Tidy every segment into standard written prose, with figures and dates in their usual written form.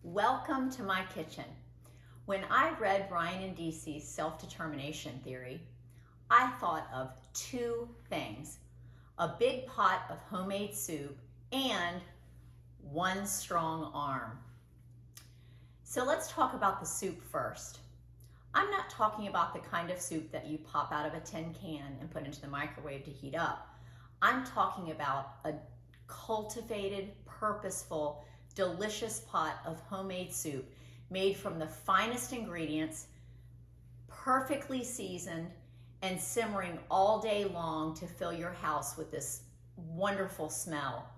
Welcome to my kitchen. When I read Brian and Deese's self-determination theory, I thought of two things: a big pot of homemade soup and one strong arm. So let's talk about the soup first. I'm not talking about the kind of soup that you pop out of a tin can and put into the microwave to heat up. I'm talking about a cultivated, purposeful, delicious pot of homemade soup made from the finest ingredients, perfectly seasoned, and simmering all day long to fill your house with this wonderful smell.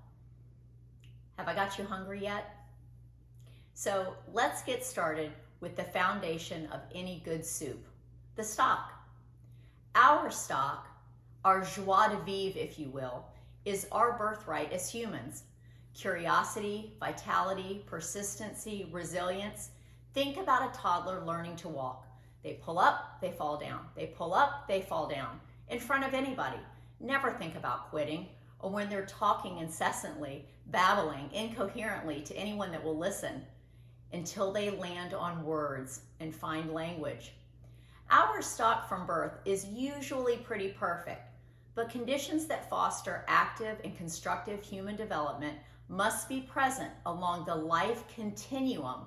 Have I got you hungry yet? So let's get started with the foundation of any good soup, the stock. Our stock, our joie de vivre, if you will, is our birthright as humans. Curiosity, vitality, persistency, resilience. Think about a toddler learning to walk. They pull up, they fall down. They pull up, they fall down. In front of anybody. Never think about quitting, or when they're talking incessantly, babbling incoherently to anyone that will listen, until they land on words and find language. Our stock from birth is usually pretty perfect, but conditions that foster active and constructive human development must be present along the life continuum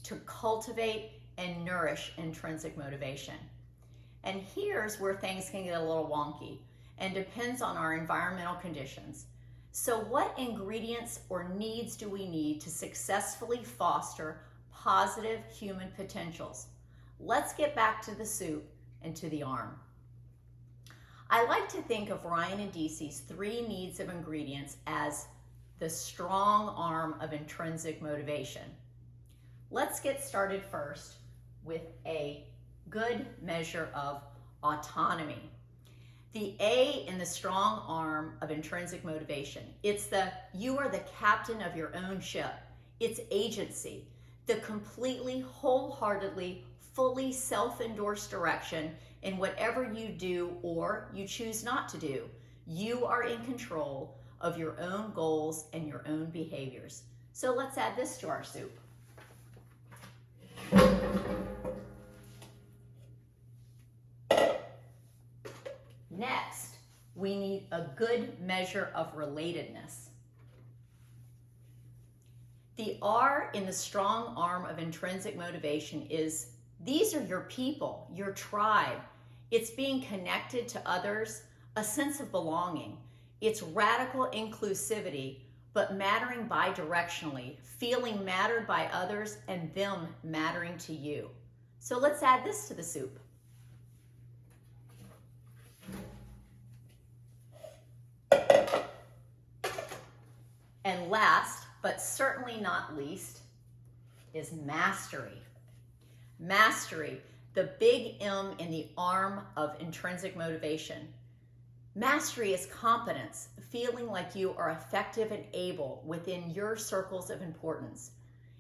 to cultivate and nourish intrinsic motivation. And here's where things can get a little wonky and depends on our environmental conditions. So what ingredients or needs do we need to successfully foster positive human potentials? Let's get back to the soup and to the arm. I like to think of Ryan and Deese's 3 needs of ingredients as the strong arm of intrinsic motivation. Let's get started first with a good measure of autonomy. The A in the strong arm of intrinsic motivation, you are the captain of your own ship. It's agency, the completely, wholeheartedly, fully self-endorsed direction in whatever you do or you choose not to do. You are in control of your own goals and your own behaviors. So let's add this to our soup. Next, we need a good measure of relatedness. The R in the strong arm of intrinsic motivation is these are your people, your tribe. It's being connected to others, a sense of belonging. It's radical inclusivity, but mattering bidirectionally, feeling mattered by others and them mattering to you. So let's add this to the soup. And last, but certainly not least, is mastery. Mastery, the big M in the arm of intrinsic motivation. Mastery is competence, feeling like you are effective and able within your circles of importance.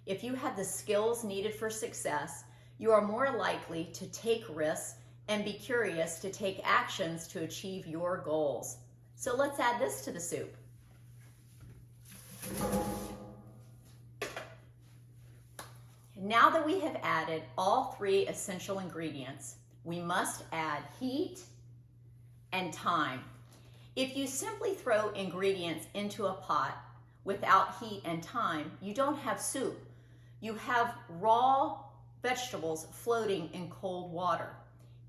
If you have the skills needed for success, you are more likely to take risks and be curious to take actions to achieve your goals. So let's add this to the soup. Now that we have added all 3 essential ingredients, we must add heat and time. If you simply throw ingredients into a pot without heat and time, you don't have soup. You have raw vegetables floating in cold water.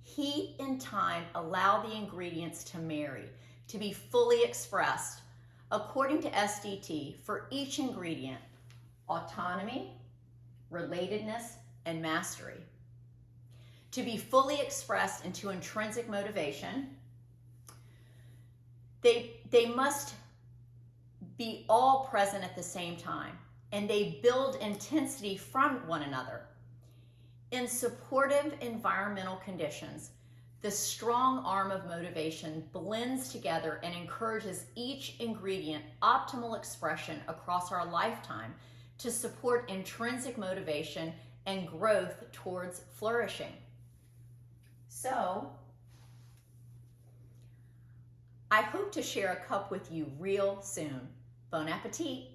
Heat and time allow the ingredients to marry, to be fully expressed. According to SDT, for each ingredient, autonomy, relatedness, and mastery. To be fully expressed into intrinsic motivation, they must be all present at the same time, and they build intensity from one another. In supportive environmental conditions, the strong arm of motivation blends together and encourages each ingredient optimal expression across our lifetime to support intrinsic motivation and growth towards flourishing. So, I hope to share a cup with you real soon. Bon appetit!